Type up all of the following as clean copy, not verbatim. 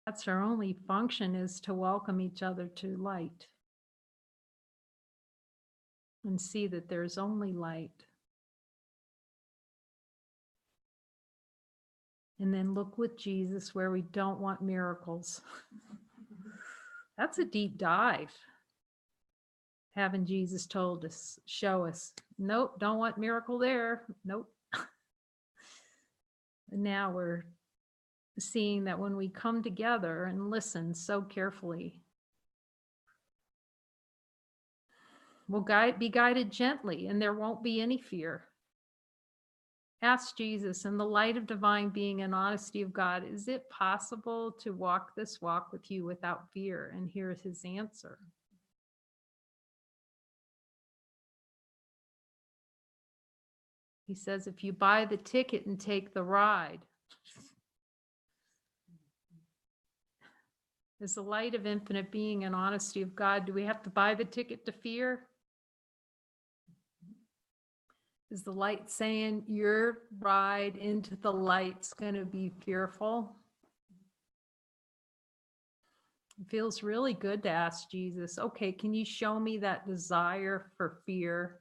That's our only function, is to welcome each other to light and see that there's only light. And then look with Jesus where we don't want miracles. That's a deep dive. Having Jesus told us, show us, nope, don't want miracle there. Nope. And now we're seeing that when we come together and listen so carefully, we'll be guided gently, and there won't be any fear. Ask Jesus, in the light of divine being and honesty of God, is it possible to walk this walk with you without fear? And here's his answer. He says, if you buy the ticket and take the ride, as the light of infinite being and honesty of God, do we have to buy the ticket to fear? Is the light saying your ride into the light's going to be fearful? It feels really good to ask Jesus, okay, can you show me that desire for fear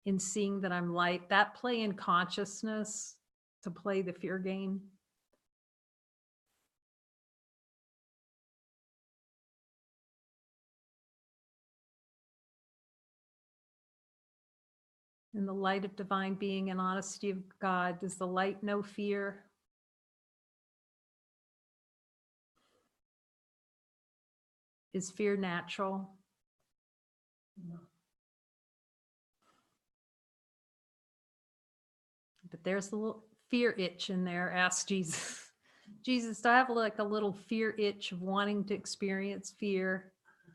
in seeing that I'm light, that play in consciousness to play the fear game? In the light of divine being and honesty of God, does the light know fear? Is fear natural? No. But there's a little fear itch in there. Ask Jesus. Jesus, do I have like a little fear itch of wanting to experience fear?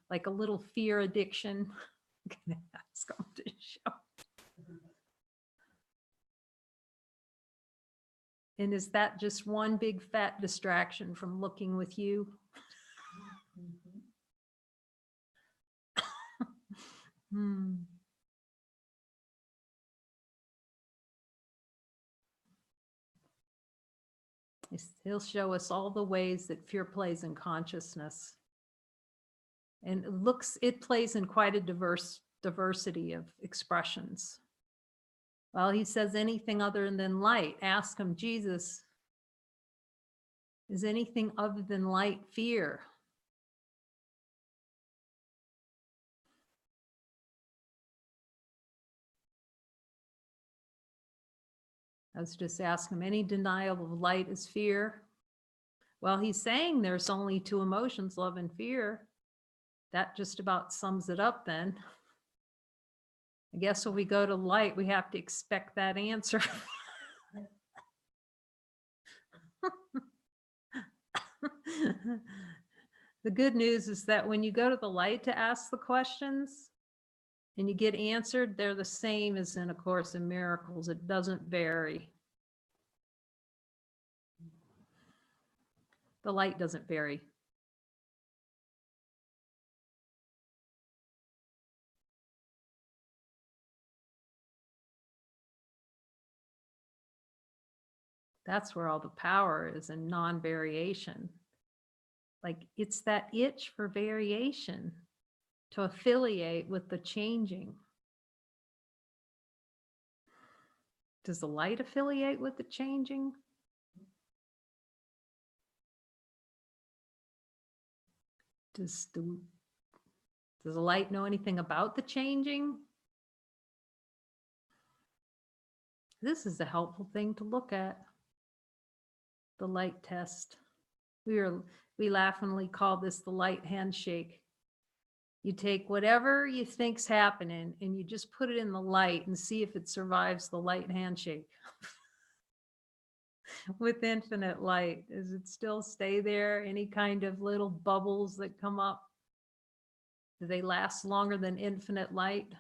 Like a little fear addiction? I'm gonna ask him to show. And is that just one big fat distraction from looking with you? He'll show us all the ways that fear plays in consciousness. And it plays in quite a diversity of expressions. Well, he says anything other than light. Ask him, Jesus, is anything other than light fear? I was just asking him, any denial of light is fear? Well, he's saying there's only two emotions, love and fear. That just about sums it up then. I guess when we go to light, we have to expect that answer. The good news is that when you go to the light to ask the questions and you get answered, they're the same as in A Course in Miracles. It doesn't vary. The light doesn't vary. That's where all the power is, in non-variation. Like it's that itch for variation, to affiliate with the changing. Does the light affiliate with the changing? Does the light know anything about the changing? This is a helpful thing to look at. The light test. We laughingly call this the light handshake. You take whatever you think's happening and you just put it in the light and see if it survives the light handshake. With infinite light, does it still stay there? Any kind of little bubbles that come up? Do they last longer than infinite light?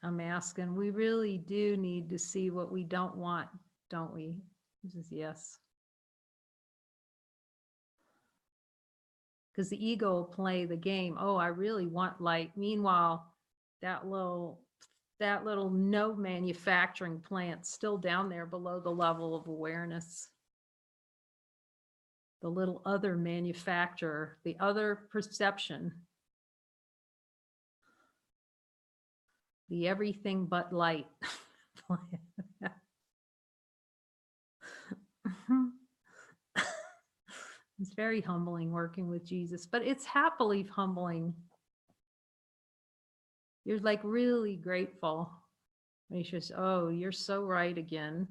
I'm asking, we really do need to see what we don't want, don't we? This is yes. Because the ego will play the game. Oh, I really want light. Meanwhile, that little that little no manufacturing plant still down there below the level of awareness. The little other manufacturer, the other perception, the everything but light. It's very humbling working with Jesus, but it's happily humbling. You're like really grateful. And he says, oh, you're so right again.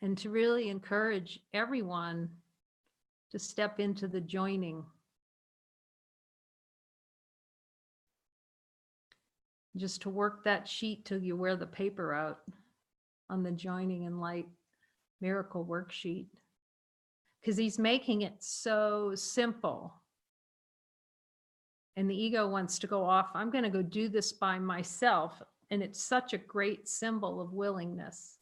And to really encourage everyone to step into the joining. Just to work that sheet till you wear the paper out on the joining and light miracle worksheet. Because he's making it so simple. And the ego wants to go off, I'm going to go do this by myself. And it's such a great symbol of willingness.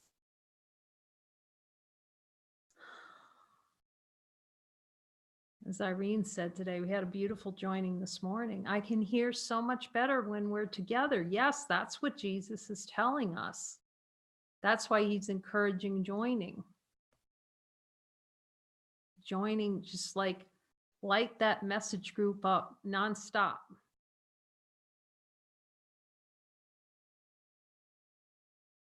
As Irene said today, we had a beautiful joining this morning. I can hear so much better when we're together. Yes, that's what Jesus is telling us. That's why he's encouraging joining. Joining, just like light that message group up nonstop.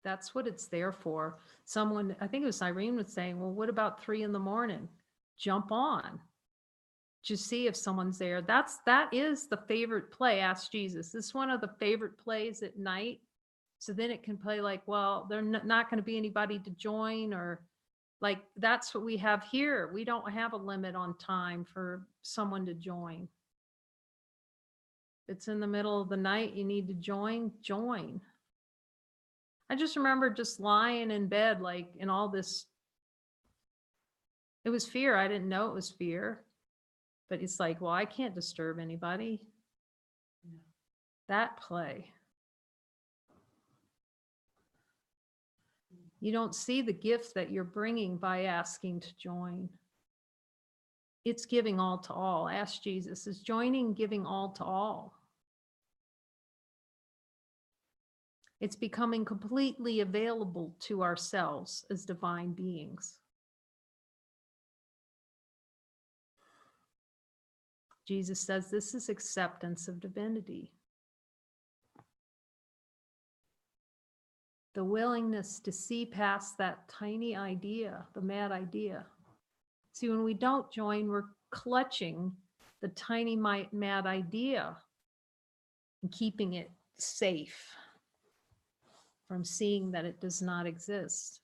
That's what it's there for. Someone, I think it was Irene, was saying, well, what about 3 a.m? Jump on. Just see if someone's there. That is the favorite play. Ask Jesus. This is one of the favorite plays at night. So then it can play like, well, there's not going to be anybody to join, or like, that's what we have here. We don't have a limit on time for someone to join. It's in the middle of the night. You need to join. I just remember just lying in bed, like in all this. It was fear. I didn't know it was fear. But it's like, well, I can't disturb anybody. Yeah. That play. You don't see the gift that you're bringing by asking to join. It's giving all to all. Ask Jesus, is joining giving all to all? It's becoming completely available to ourselves as divine beings. Jesus says this is acceptance of divinity. The willingness to see past that tiny idea, the mad idea. See, when we don't join, we're clutching the tiny mad idea and keeping it safe from seeing that it does not exist.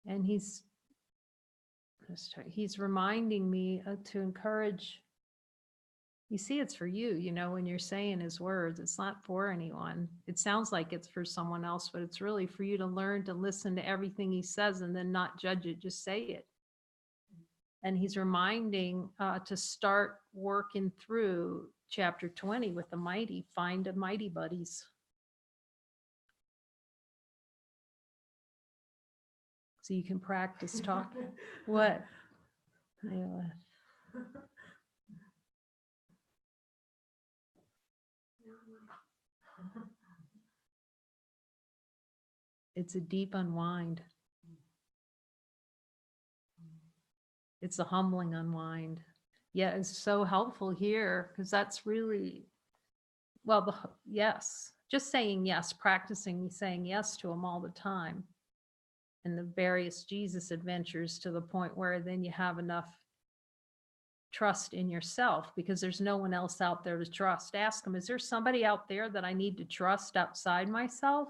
And he's reminding me to encourage. You see, it's for you, when you're saying his words, it's not for anyone. It sounds like it's for someone else, but it's really for you to learn to listen to everything he says and then not judge it, just say it. And he's reminding to start working through chapter 20 with the mighty, find a mighty buddies. So you can practice talking. What? Yeah. It's a deep unwind. It's a humbling unwind. Yeah, it's so helpful here because that's really, well, yes, just saying yes, practicing saying yes to him all the time. And the various Jesus adventures to the point where then you have enough trust in yourself because there's no one else out there to trust. Ask him, is there somebody out there that I need to trust outside myself?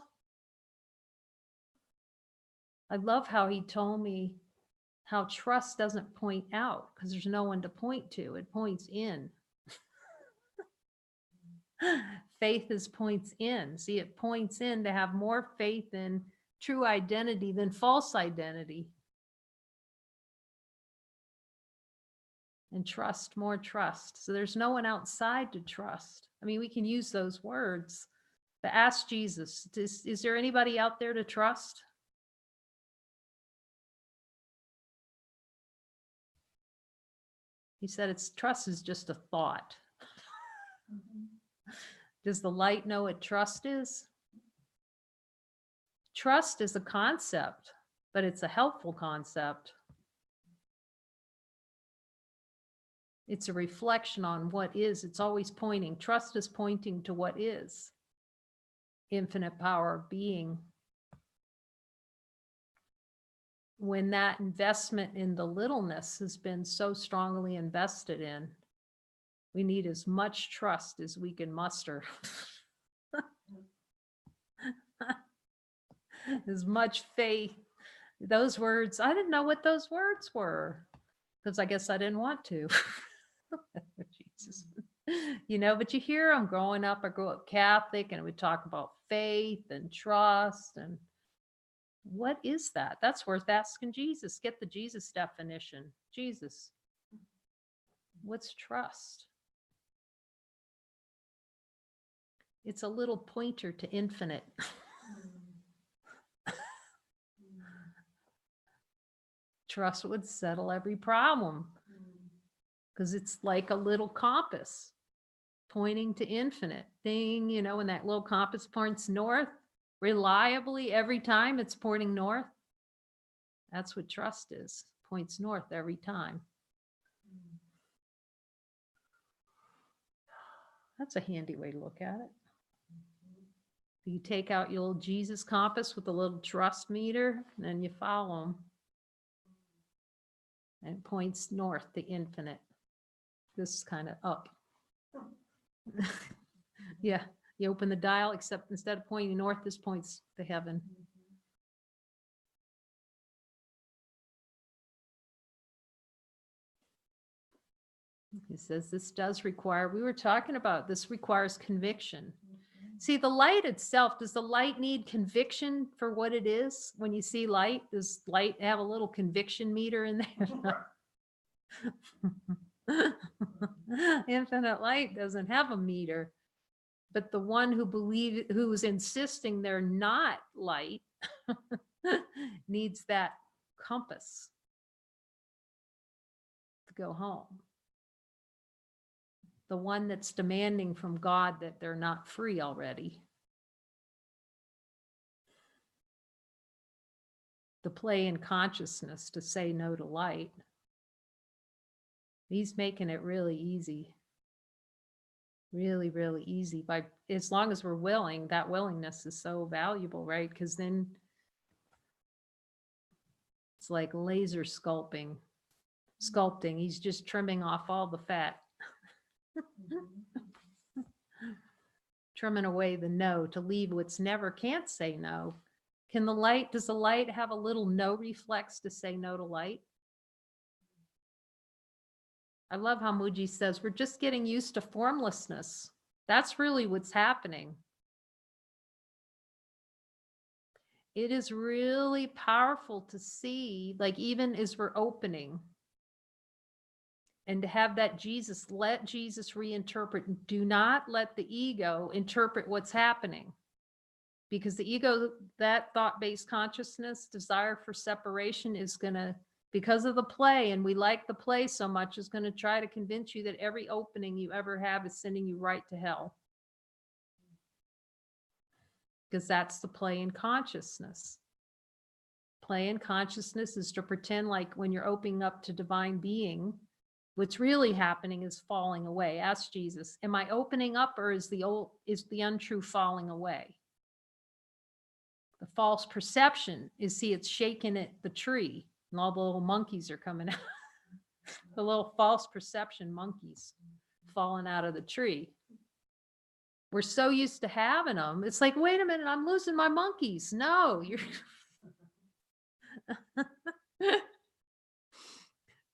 I love how he told me how trust doesn't point out because there's no one to point to. It points in. Faith is points in. See, it points in to have more faith in true identity than false identity. And trust, more trust. So there's no one outside to trust. I mean, we can use those words, but ask Jesus, is there anybody out there to trust? He said trust is just a thought. Does the light know what trust is? Trust is a concept, but it's a helpful concept. It's a reflection on what is. It's always pointing. Trust is pointing to what is. Infinite power of being. When that investment in the littleness has been so strongly invested in, we need as much trust as we can muster. As much faith. Those words, I didn't know what those words were because I guess I didn't want to. Jesus. But you hear them growing up. I grew up Catholic and we talk about faith and trust. And what is that? That's worth asking Jesus. Get the Jesus definition. Jesus, what's trust? It's a little pointer to infinite. Trust would settle every problem because it's like a little compass pointing to infinite thing. When that little compass points north reliably every time, it's pointing north. That's what trust is. Points north every time. That's a handy way to look at it. You take out your little Jesus compass with a little trust meter, and then you follow them. And it points north to infinite. This is kind of up. Yeah, you open the dial, except instead of pointing north, this points to heaven. He says this does require, we were talking about, this requires conviction. See, the light itself, does the light need conviction for what it is? When you see light, does light have a little conviction meter in there? Infinite light doesn't have a meter. But the one who's insisting they're not light needs that compass to go home. The one that's demanding from God that they're not free already. The play in consciousness to say no to light. He's making it really easy. Really, really easy. As long as we're willing, that willingness is so valuable, right? Because then it's like laser sculpting. He's just trimming off all the fat. Trimming away the no to leave what's never can't say no. Does the light have a little no reflex to say no to light? I love how Muji says, we're just getting used to formlessness. That's really what's happening. It is really powerful to see, like even as we're opening, and to have that let Jesus reinterpret. Do not let the ego interpret what's happening. Because the ego, that thought-based consciousness, desire for separation is going to, because of the play, and we like the play so much, is going to try to convince you that every opening you ever have is sending you right to hell. Because that's the play in consciousness. Play in consciousness is to pretend like when you're opening up to divine being, what's really happening is falling away. Ask Jesus, am I opening up, or is the untrue falling away? The false perception is, it's shaking the tree, and all the little monkeys are coming out. The little false perception monkeys falling out of the tree. We're so used to having them. It's like, wait a minute, I'm losing my monkeys. No,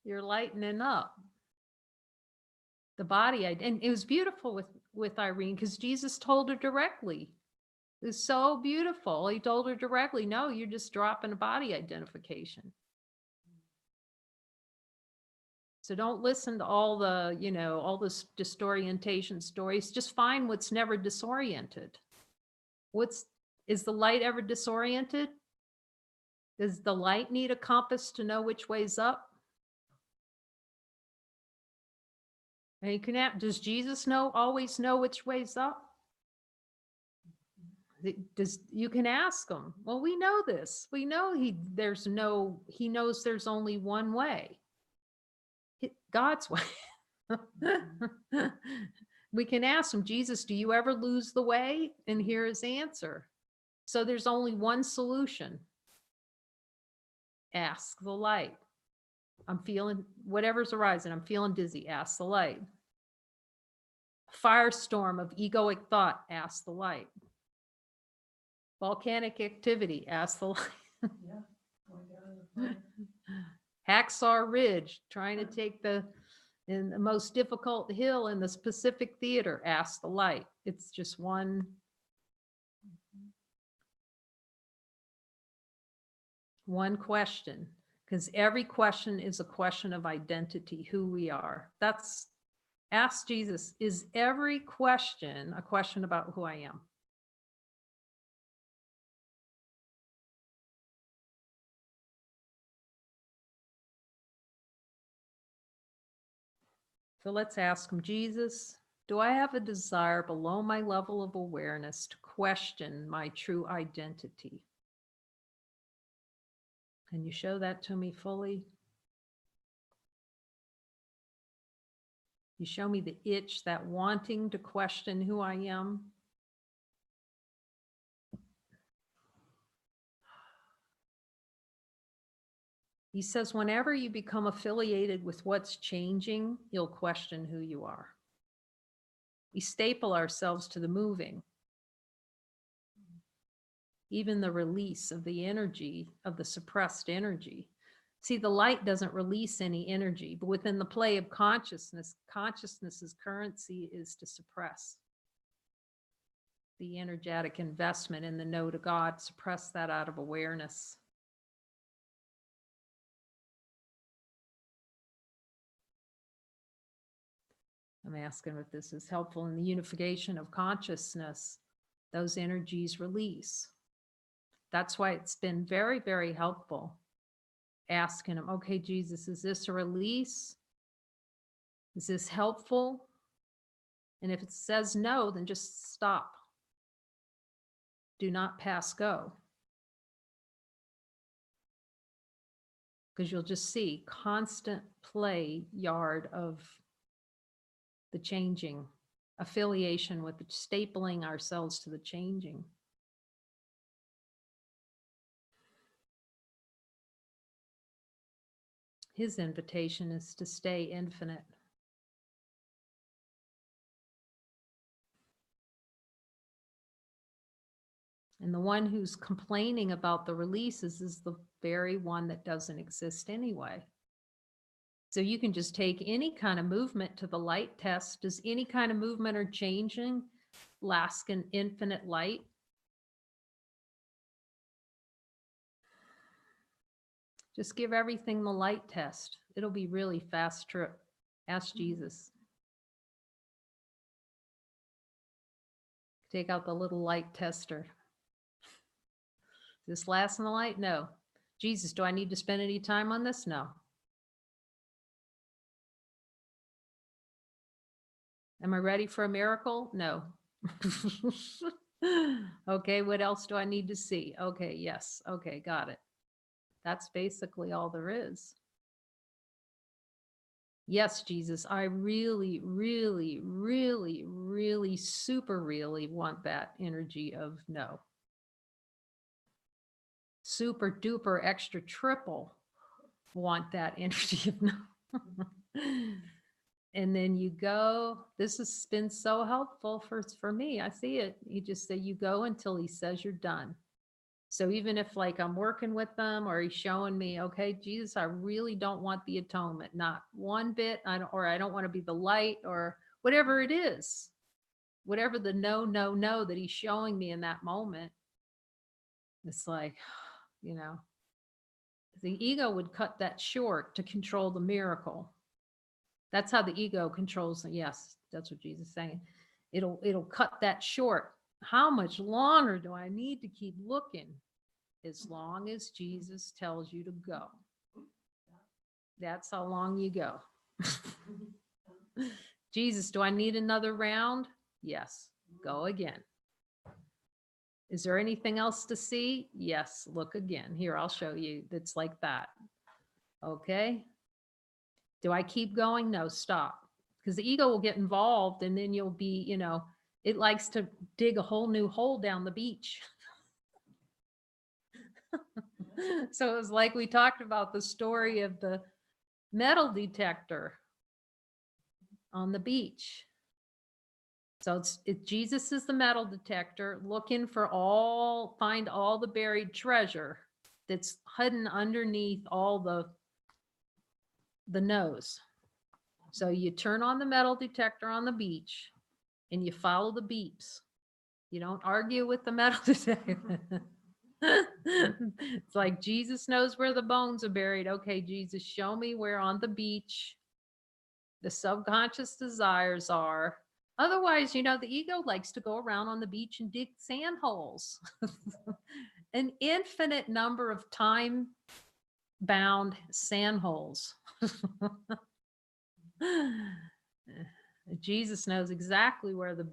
you're lightening up. The body, and it was beautiful with Irene, because Jesus told her directly. It was so beautiful. He told her directly, no, you're just dropping a body identification. So don't listen to all the, all this disorientation stories. Just find what's never disoriented. Is the light ever disoriented? Does the light need a compass to know which way's up? And you can ask, does Jesus always know which way's up? You can ask him. Well, we know this. We know he knows there's only one way. God's way. We can ask him, Jesus, do you ever lose the way? And hear his answer. So there's only one solution. Ask the light. I'm feeling whatever's arising. I'm feeling dizzy. Ask the light. Firestorm of egoic thought. Ask the light. Volcanic activity. Ask the light. Yeah. Hacksaw Ridge, trying to take the most difficult hill in the Pacific Theater. Ask the light. It's just one question, because every question is a question of identity, who we are. Ask Jesus, is every question a question about who I am? So let's ask him, Jesus, do I have a desire below my level of awareness to question my true identity? Can you show that to me fully? You show me the itch, that wanting to question who I am. He says, whenever you become affiliated with what's changing, you'll question who you are. We staple ourselves to the moving. Even the release of the energy, of the suppressed energy. See, the light doesn't release any energy, but within the play of consciousness, consciousness's currency is to suppress the energetic investment in the no to God, suppress that out of awareness. I'm asking if this is helpful in the unification of consciousness. Those energies release. That's why it's been very, very helpful asking him, okay, Jesus, is this a release? Is this helpful? And if it says no, then just stop. Do not pass go. Because you'll just see constant play yard of the changing, affiliation with the stapling ourselves to the changing. His invitation is to stay infinite. And the one who's complaining about the releases is the very one that doesn't exist anyway. So you can just take any kind of movement to the light test. Does any kind of movement or changing last an infinite light? Just give everything the light test. It'll be really fast trip. Ask Jesus. Take out the little light tester. Is this last in the light? No. Jesus, do I need to spend any time on this? No. Am I ready for a miracle? No. Okay, what else do I need to see? Okay, yes. Okay, got it. That's basically all there is. Yes, Jesus, I really, really, really, really, super really want that energy of no. Super duper extra triple want that energy of no. And then you go, this has been so helpful for me. I see it. You just say you go until he says you're done. So even if like I'm working with them or he's showing me, okay, Jesus, I really don't want the atonement, not one bit. I don't want to be the light or whatever it is, whatever the no that he's showing me in that moment. It's like, you know, the ego would cut that short to control the miracle. That's how the ego controls. Yes, that's what Jesus is saying. It'll cut that short. How much longer do I need to keep looking? As long as Jesus tells you to go. That's how long you go. Jesus, do I need another round? Yes. Go again. Is there anything else to see? Yes. Look again. Here, I'll show you. It's like that. Okay. Do I keep going? No, stop. Because the ego will get involved and then you'll be, it likes to dig a whole new hole down the beach. So it was like we talked about the story of the metal detector on the beach. So Jesus is the metal detector looking for find all the buried treasure that's hidden underneath all the nose. So you turn on the metal detector on the beach and you follow the beeps. You don't argue with the metal detector. It's like Jesus knows where the bones are buried. Okay, Jesus, show me where on the beach the subconscious desires are. Otherwise, the ego likes to go around on the beach and dig sand holes. An infinite number of time-bound sand holes. Jesus knows exactly where that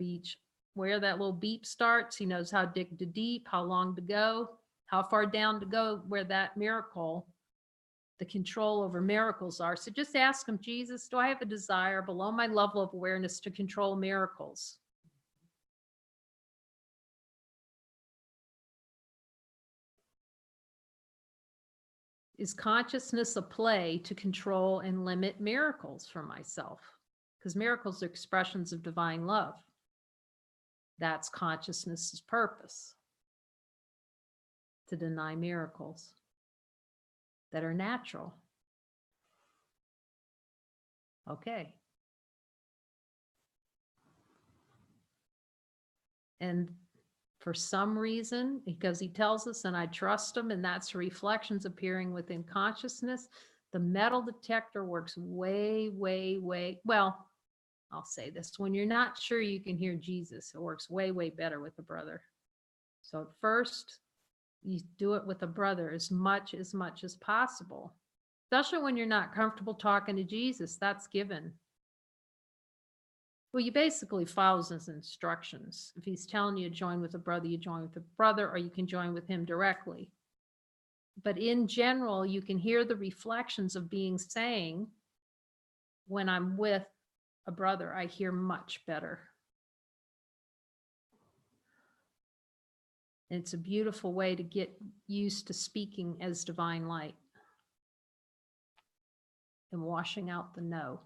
little beep starts. He knows how to dig deep, how long to go, how far down to go, where that miracle, the control over miracles are. So just ask him, Jesus, do I have a desire below my level of awareness to control miracles? Is consciousness a play to control and limit miracles for myself? Because miracles are expressions of divine love. That's consciousness's purpose, to deny miracles that are natural. Okay. And for some reason, because he tells us, and I trust him, and that's reflections appearing within consciousness, the metal detector works way, well, I'll say this, when you're not sure you can hear Jesus, it works way better with a brother. So at first, you do it with a brother as much as possible, especially when you're not comfortable talking to Jesus. That's given. Well, you basically follow his instructions. If he's telling you to join with a brother, you join with a brother, or you can join with him directly. But in general, you can hear the reflections of being saying, when I'm with a brother, I hear much better. And it's a beautiful way to get used to speaking as divine light and washing out the no.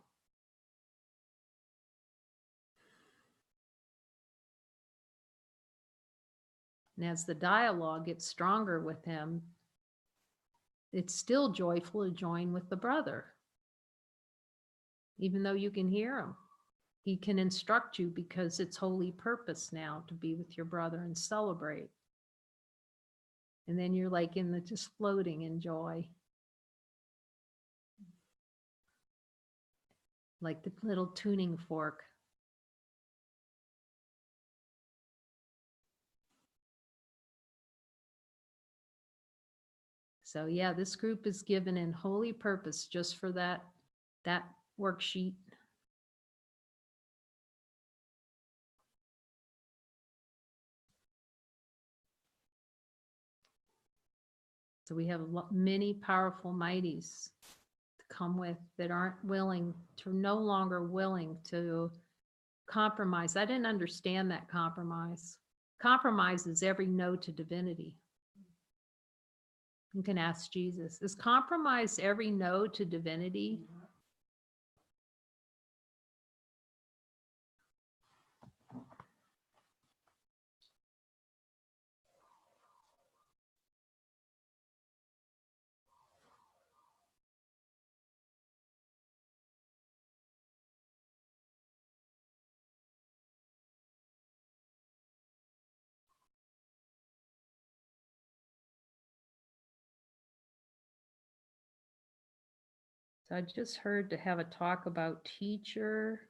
And as the dialogue gets stronger with him, it's still joyful to join with the brother. Even though you can hear him, he can instruct you because it's holy purpose now to be with your brother and celebrate. And then you're like just floating in joy. Like the little tuning fork. So yeah, this group is given in holy purpose just for that worksheet. So we have many powerful mighties to come with that no longer willing to compromise. I didn't understand that compromise. Compromise is every no to divinity. You can ask Jesus, is compromise every no to divinity? So I just heard to have a talk about teacher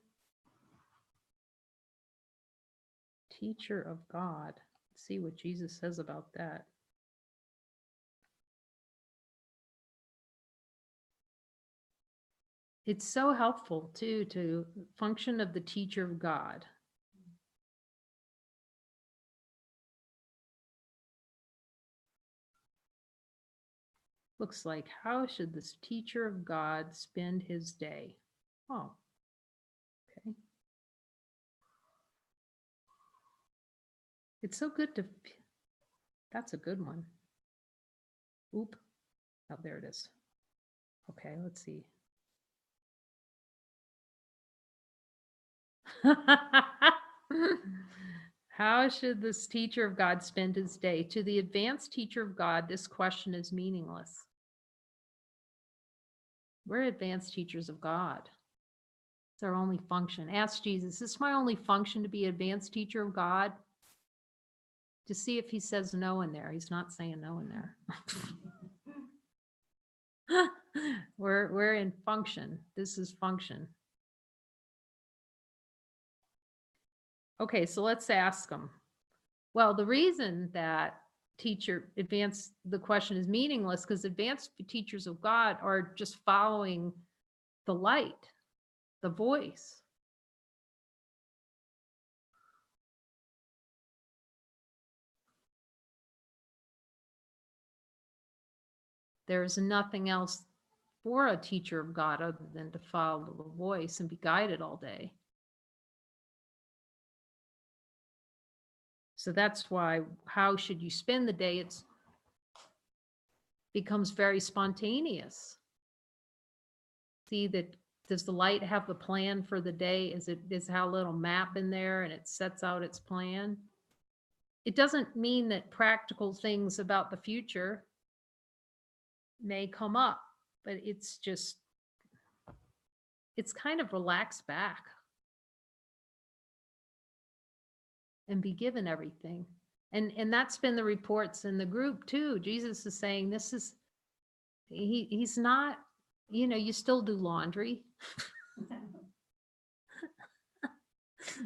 of God. Let's see what Jesus says about that. It's so helpful too, to function of the teacher of God. Looks like, how should this teacher of God spend his day? Oh, okay. It's so good to, that's a good one. Oop. Oh, there it is. Okay, let's see. How should this teacher of God spend his day? To the advanced teacher of God, this question is meaningless. We're advanced teachers of God. It's our only function. Ask Jesus, is this my only function, to be advanced teacher of God? To see if he says no in there. He's not saying no in there. We're in function. This is function. Okay, so let's ask them. Well, the reason that the question is meaningless, because advanced teachers of God are just following the light, the voice. There's nothing else for a teacher of God other than to follow the voice and be guided all day. So that's why, how should you spend the day? It becomes very spontaneous. See that, does the light have the plan for the day? Is how a little map in there and it sets out its plan? It doesn't mean that practical things about the future may come up, but it's just, it's kind of relaxed back and be given everything. And that's been the reports in the group too. Jesus is saying this is, he's not, you still do laundry.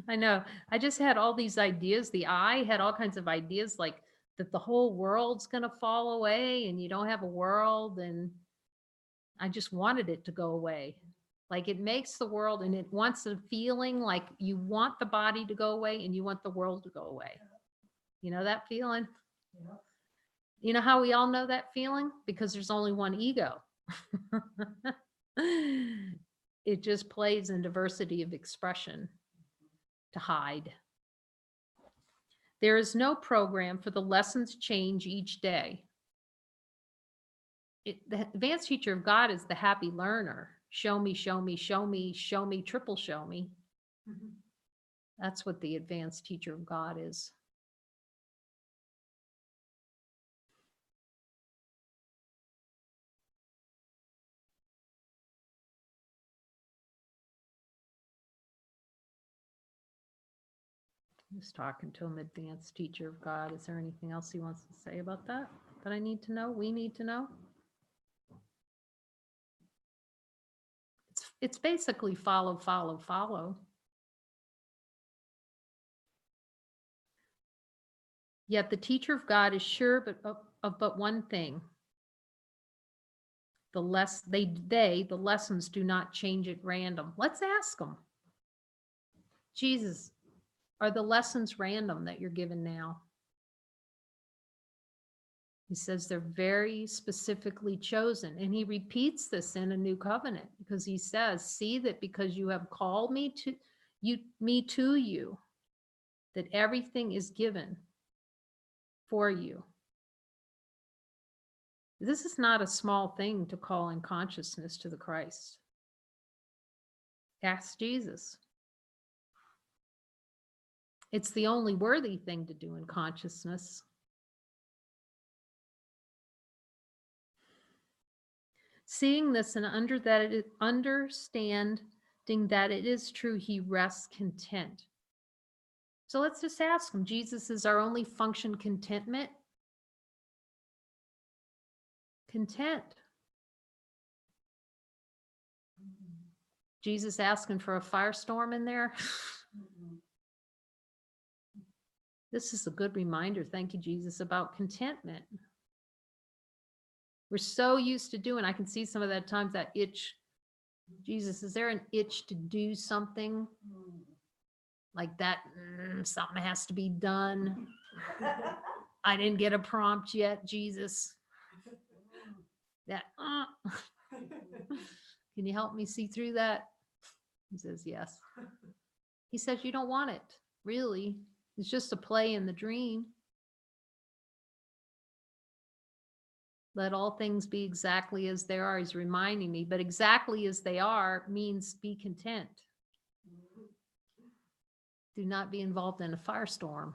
I know. I just had all these ideas. The eye had all kinds of ideas, like that the whole world's going to fall away and you don't have a world. And I just wanted it to go away. Like it makes the world, and it wants a feeling like you want the body to go away and you want the world to go away. You know that feeling? Yeah. You know how we all know that feeling? Because there's only one ego. It just plays in diversity of expression to hide. There is no program for the lessons change each day. The advanced teacher of God is the happy learner. Show me, show me, show me, show me, triple show me. Mhm. That's what the advanced teacher of God is. Just talking to him, advanced teacher of God. Is there anything else he wants to say about that I need to know? We need to know? It's basically follow, follow, follow. Yet the teacher of God is sure of but one thing. The lessons do not change at random. Let's ask them. Jesus, are the lessons random that you're given now? He says they're very specifically chosen. And he repeats this in a new covenant because he says, see that because you have called me to you, that everything is given for you. This is not a small thing to call in consciousness to the Christ. Ask Jesus. It's the only worthy thing to do in consciousness. Seeing this and understanding that it is true, he rests content. So let's just ask him, Jesus, is our only function contentment? Content. Jesus asking for a firestorm in there? This is a good reminder, thank you, Jesus, about contentment. We're so used to doing, I can see some of that times that itch Jesus, is there an itch to do something like that? Something has to be done. I didn't get a prompt yet, Jesus. That, can you help me see through that? He says, yes. He says, you don't want it, really. It's just a play in the dream. Let all things be exactly as they are. He's reminding me, but exactly as they are means be content. Do not be involved in a firestorm.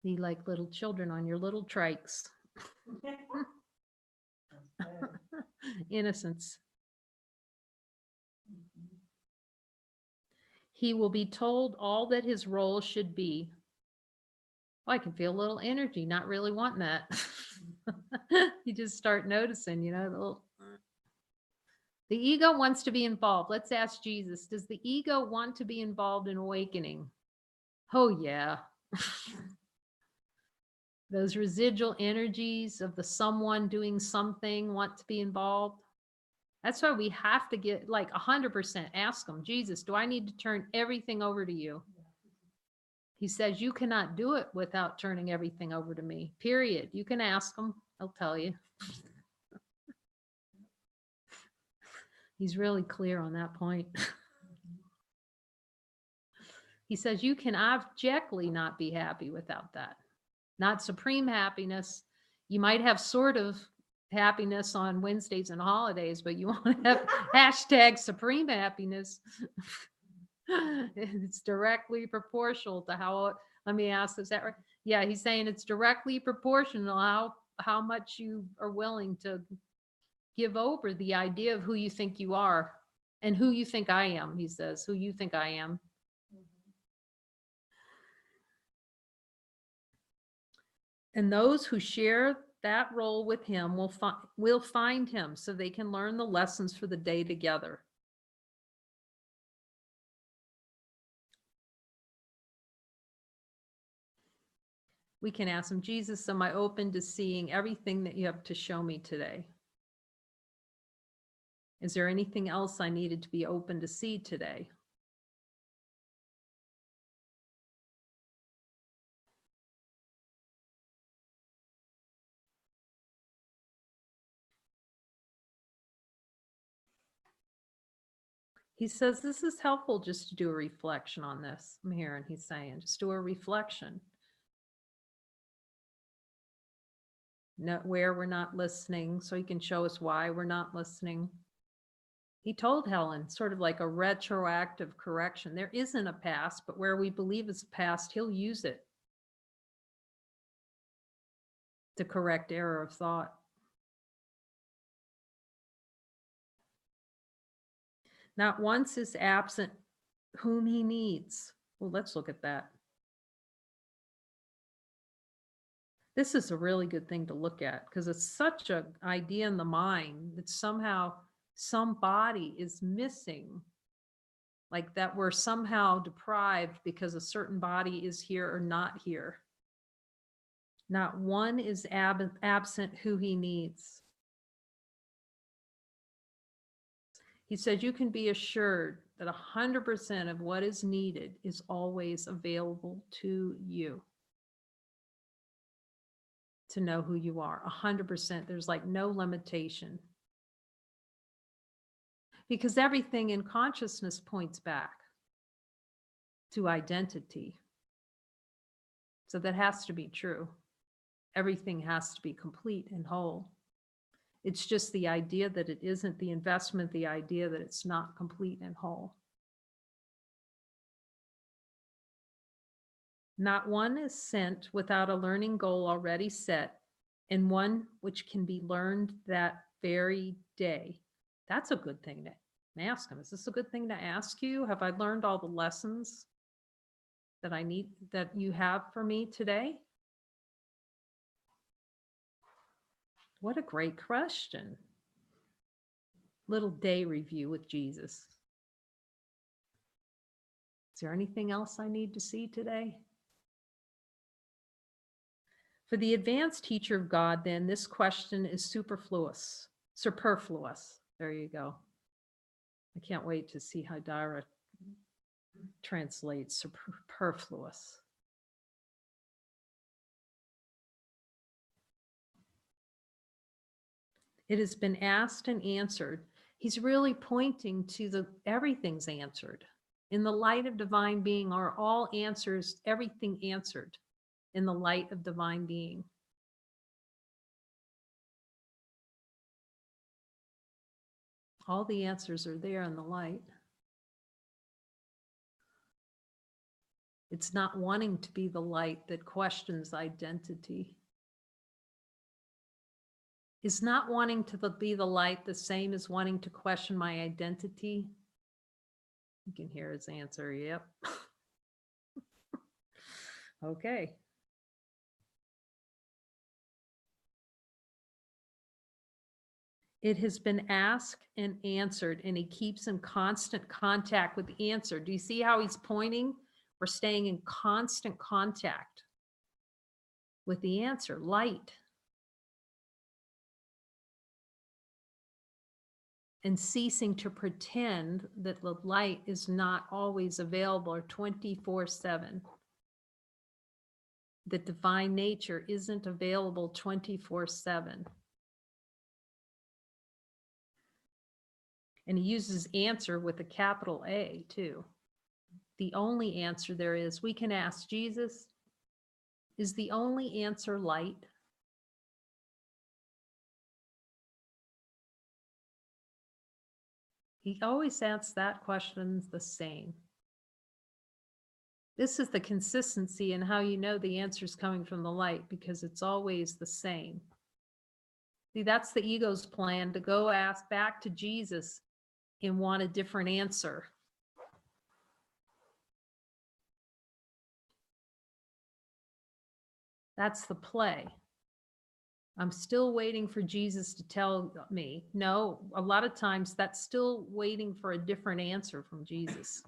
Be like little children on your little trikes. Innocence. He will be told all that his role should be. Oh, I can feel a little energy, not really wanting that. You just start noticing, the ego wants to be involved. Let's ask Jesus, does the ego want to be involved in awakening? Oh, yeah. Those residual energies of the someone doing something want to be involved. That's why we have to get like 100%. Ask him, Jesus, do I need to turn everything over to you? He says, you cannot do it without turning everything over to me, period. You can ask him. He'll tell you. He's really clear on that point. He says, you can objectively not be happy without that. Not supreme happiness. You might have sort of happiness on Wednesdays and holidays, but you won't have hashtag supreme happiness. It's directly proportional to how, let me ask, is that right? Yeah, he's saying it's directly proportional how much you are willing to give over the idea of who you think you are and who you think I am, he says, who you think I am. And those who share that role with him will find him so they can learn the lessons for the day together. We can ask him, Jesus, am I open to seeing everything that you have to show me today? Is there anything else I needed to be open to see today? He says this is helpful just to do a reflection on this. I'm hearing he's saying, just do a reflection. Not where we're not listening, so he can show us why we're not listening. He told Helen, sort of like a retroactive correction. There isn't a past, but where we believe is a past, he'll use it to correct error of thought. Not once is absent whom he needs. Well, let's look at that. This is a really good thing to look at because it's such an idea in the mind that somehow somebody is missing, like that we're somehow deprived because a certain body is here or not here. Not one is absent who he needs. He said, you can be assured that 100% of what is needed is always available to you. To know who you are, 100%. There's like no limitation. Because everything in consciousness points back to identity. So that has to be true. Everything has to be complete and whole. It's just the idea that it isn't, the investment, the idea that it's not complete and whole. Not one is sent without a learning goal already set, and one which can be learned that very day. That's a good thing to ask him. Is this a good thing to ask you? Have I learned all the lessons that I need, that you have for me today? What a great question. Little day review with Jesus. Is there anything else I need to see today? For the advanced teacher of God, then, this question is superfluous. Superfluous. There you go. I can't wait to see how Dara translates superfluous. It has been asked and answered. He's really pointing to everything's answered. In the light of divine being are all answers, everything answered in the light of divine being. All the answers are there in the light. It's not wanting to be the light that questions identity. Is not wanting to be the light the same as wanting to question my identity? You can hear his answer, yep. Okay. It has been asked and answered, and he keeps in constant contact with the answer. Do you see how he's pointing? We're staying in constant contact with the answer, light. And ceasing to pretend that the light is not always available or 24/7. The divine nature isn't available 24/7. And he uses answer with a capital A too. The only answer there is, we can ask Jesus, is the only answer light? He always asks that question the same. This is the consistency in how you know the answer is coming from the light, because it's always the same. See, that's the ego's plan, to go ask back to Jesus and want a different answer. That's the play. I'm still waiting for Jesus to tell me. No, a lot of times that's still waiting for a different answer from Jesus.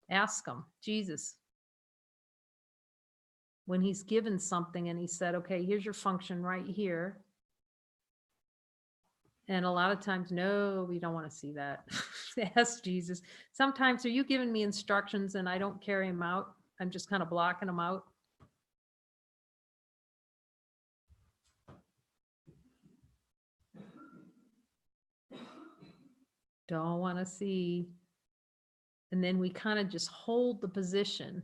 Ask him, Jesus, when he's given something and he said, okay, here's your function right here. And a lot of times, no, we don't want to see that. Ask Jesus. Sometimes, are you giving me instructions and I don't carry them out? I'm just kind of blocking them out. Don't want to see. And then we kind of just hold the position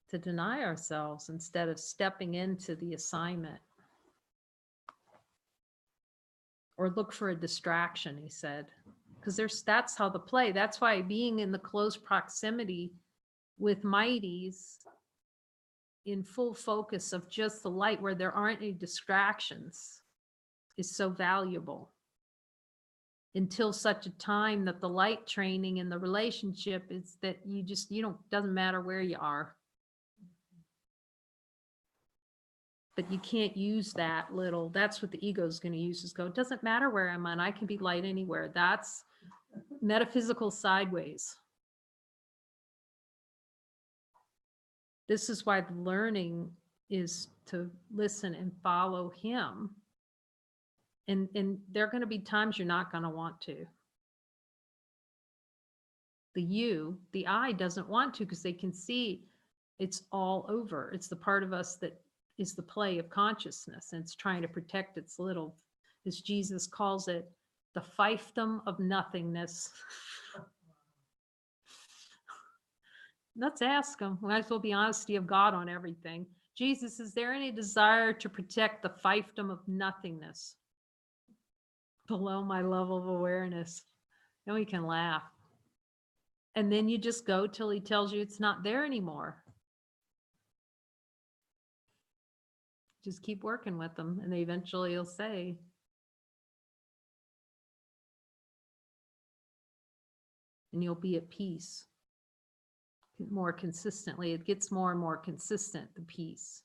to deny ourselves instead of stepping into the assignment. Or look for a distraction, he said. Because that's how the play. That's why being in the close proximity with mighties in full focus of just the light where there aren't any distractions is so valuable. Until such a time that the light training in the relationship is that doesn't matter where you are. But you can't use that's what the ego is going to use, is go, it doesn't matter where I'm at, I can be light anywhere. That's metaphysical sideways. This is why the learning is to listen and follow him. And there are going to be times you're not going to want to. The I doesn't want to, because they can see it's all over. It's the part of us that is the play of consciousness, and it's trying to protect its little, as Jesus calls it, the fiefdom of nothingness. Let's ask him. We might as well be honesty of God on everything. Jesus, is there any desire to protect the fiefdom of nothingness below my level of awareness? Then we can laugh. And then you just go till he tells you it's not there anymore. Just keep working with them, and they eventually will say, and you'll be at peace more consistently. It gets more and more consistent, the peace,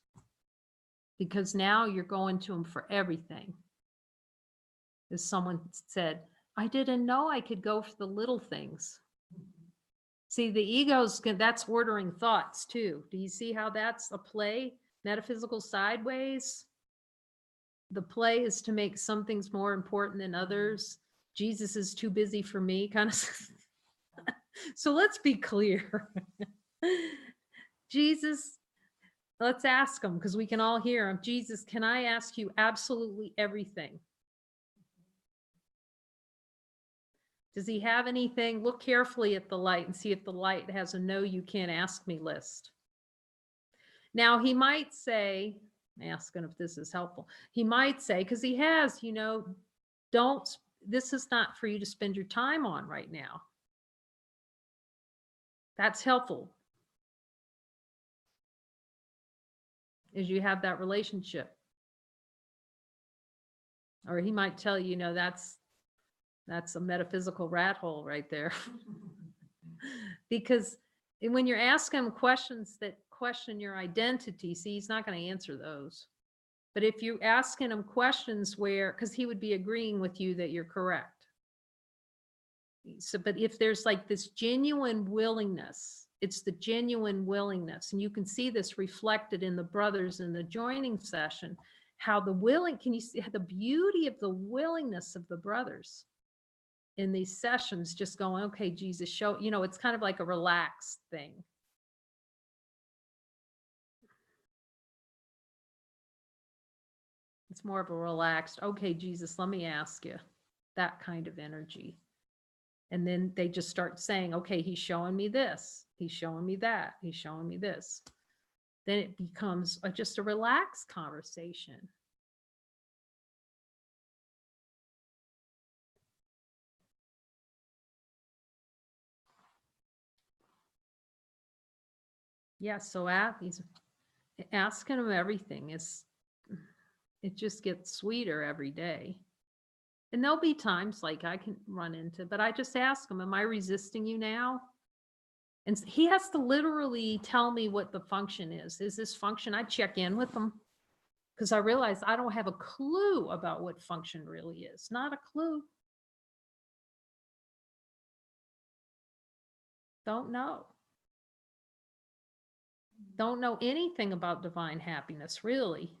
because now you're going to them for everything. As someone said, I didn't know I could go for the little things. See, the ego's, that's ordering thoughts too. Do you see how that's a play? Metaphysical sideways. the play is to make some things more important than others. Jesus is too busy for me, kind of. So let's be clear. Jesus, let's ask him because we can all hear him. Jesus, can I ask you absolutely everything? Does he have anything? Look carefully at the light and see if the light has a no, you can't ask me list. Now he might say, asking if this is helpful. He might say, because he has, this is not for you to spend your time on right now. That's helpful. As you have that relationship. Or he might tell you, that's a metaphysical rat hole right there. Because when you're asking him questions that question your identity, see, he's not going to answer those. But if you're asking him questions because he would be agreeing with you that you're correct. So, but if there's like this genuine willingness, it's the genuine willingness. And you can see this reflected in the brothers in the joining session, can you see the beauty of the willingness of the brothers in these sessions, just going, okay, Jesus, show, it's kind of like a relaxed thing. It's more of a relaxed, okay, Jesus, let me ask you, that kind of energy. And then they just start saying, okay, he's showing me this. He's showing me that. He's showing me this. Then it becomes just a relaxed conversation. Yeah, so he's asking him everything. It just gets sweeter every day. And there'll be times like I can run into, but I just ask him, am I resisting you now? And he has to literally tell me what the function is. Is this function? I check in with him because I realize I don't have a clue about what function really is. Not a clue. Don't know. Don't know anything about divine happiness, really.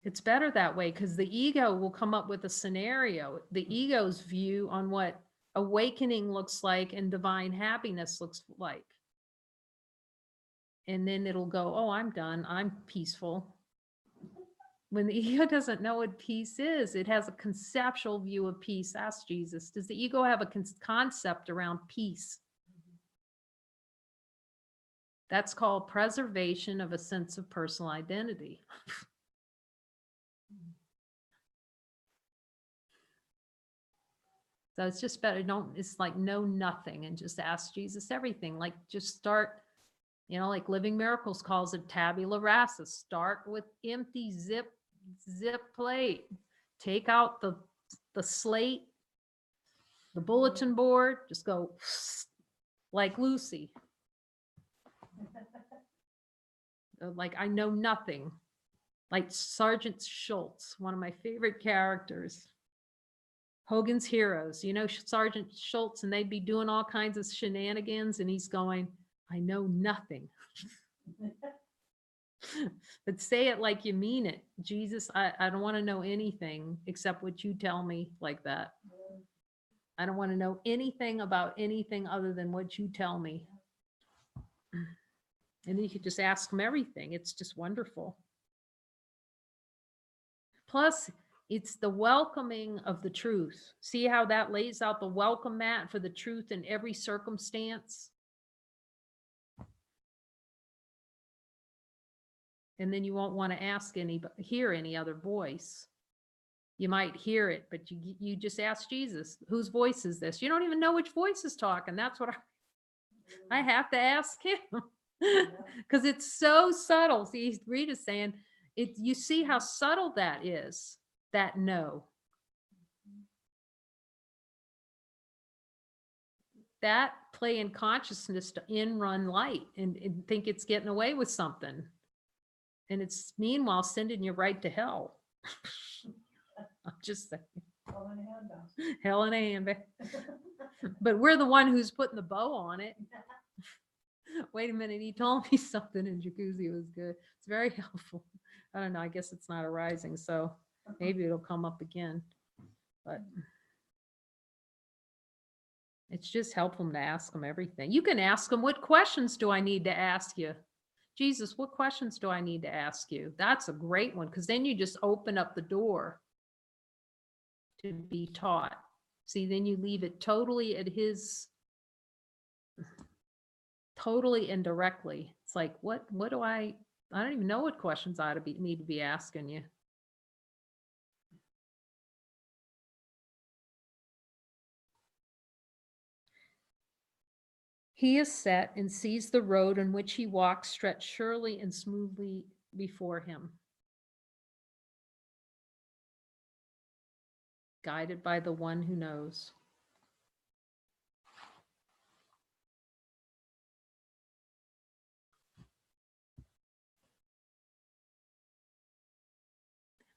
It's better that way because the ego will come up with a scenario, the ego's view on what awakening looks like and divine happiness looks like. And then it'll go, oh, I'm done. I'm peaceful. When the ego doesn't know what peace is, it has a conceptual view of peace. Ask Jesus, does the ego have a concept around peace? That's called preservation of a sense of personal identity. So it's just better. It's like know nothing and just ask Jesus everything. Like just start, like Living Miracles calls it tabula rasa. Start with empty zip plate. Take out the slate, the bulletin board, just go like Lucy. Like I know nothing. Like Sergeant Schultz, one of my favorite characters. Hogan's Heroes, Sergeant Schultz, and they'd be doing all kinds of shenanigans, and he's going, I know nothing. But say it like you mean it. Jesus, I don't want to know anything except what you tell me, like that. I don't want to know anything about anything other than what you tell me. And then you could just ask him everything. It's just wonderful. Plus, it's the welcoming of the truth. See how that lays out the welcome mat for the truth in every circumstance? And then you won't want to hear any other voice. You might hear it, but you just ask Jesus, whose voice is this? You don't even know which voice is talking. That's what I have to ask him. Because it's so subtle. See, Rita's saying, you see how subtle that is, that no. That play in consciousness to run light and think it's getting away with something. And it's meanwhile sending you right to hell. I'm just saying. Hell in a handbag. But we're the one who's putting the bow on it. Wait a minute, he told me something in jacuzzi was good. It's very helpful. I don't know, I guess it's not arising, so maybe it'll come up again. But it's just helpful to ask him everything. You can ask him, what questions do I need to ask you? Jesus, what questions do I need to ask you? That's a great one, because then you just open up the door to be taught. See, then you leave it totally at his, totally indirectly. It's like, what do I don't even know what questions I need to be asking you. He is set and sees the road on which he walks stretched surely and smoothly before him, guided by the one who knows.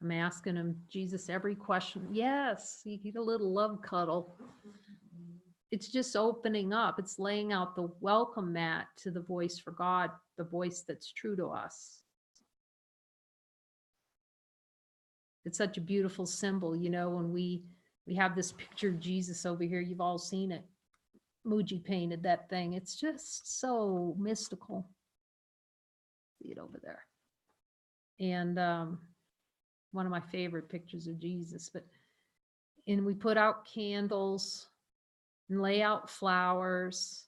I'm asking him, Jesus, every question. Yes, you get a little love cuddle. It's just opening up. It's laying out the welcome mat to the voice for God, the voice that's true to us. It's such a beautiful symbol, you know, when we have this picture of Jesus over here. You've all seen it. Muji painted that thing. It's just so mystical. See it over there. And one of my favorite pictures of Jesus. And we put out candles and lay out flowers,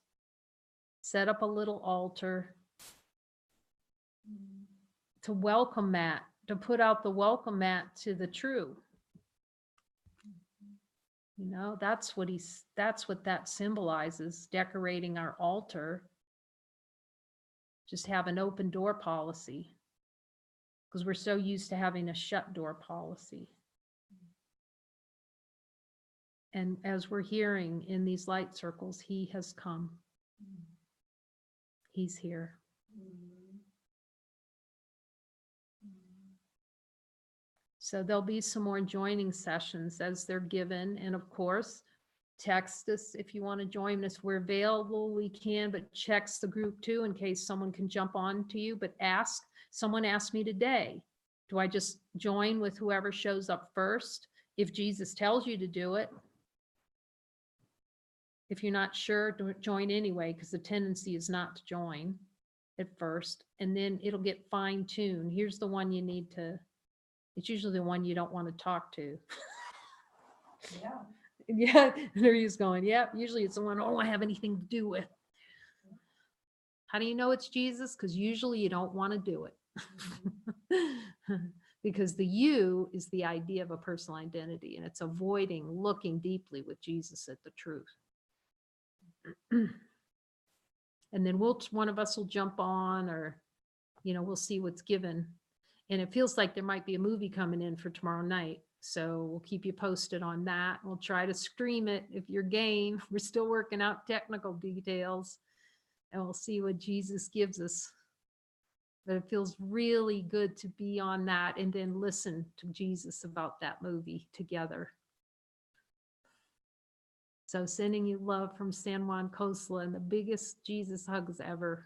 set up a little altar to welcome mat, to put out the welcome mat to the true. You know, that's what that symbolizes, decorating our altar. Just have an open door policy, because we're so used to having a shut door policy. And as we're hearing in these light circles, he has come. He's here. So there'll be some more joining sessions as they're given. And of course, text us if you want to join us. We're available, we can, but text the group too in case someone can jump on to you. But someone asked me today, do I just join with whoever shows up first? If Jesus tells you to do it. If you're not sure, don't join anyway, because the tendency is not to join at first. And then it'll get fine-tuned. Here's the one you need to, it's usually the one you don't want to talk to. Yeah. Yeah, there he is going, yep, usually it's the one I don't have anything to do with. How do you know it's Jesus? Because usually you don't want to do it. Because the you is the idea of a personal identity, and it's avoiding looking deeply with Jesus at the truth. And then one of us will jump on, or, you know, we'll see what's given. And it feels like there might be a movie coming in for tomorrow night. So we'll keep you posted on that. We'll try to stream it if you're game. We're still working out technical details, and we'll see what Jesus gives us. But it feels really good to be on that and then listen to Jesus about that movie together. So sending you love from San Juan Coastla, and the biggest Jesus hugs ever.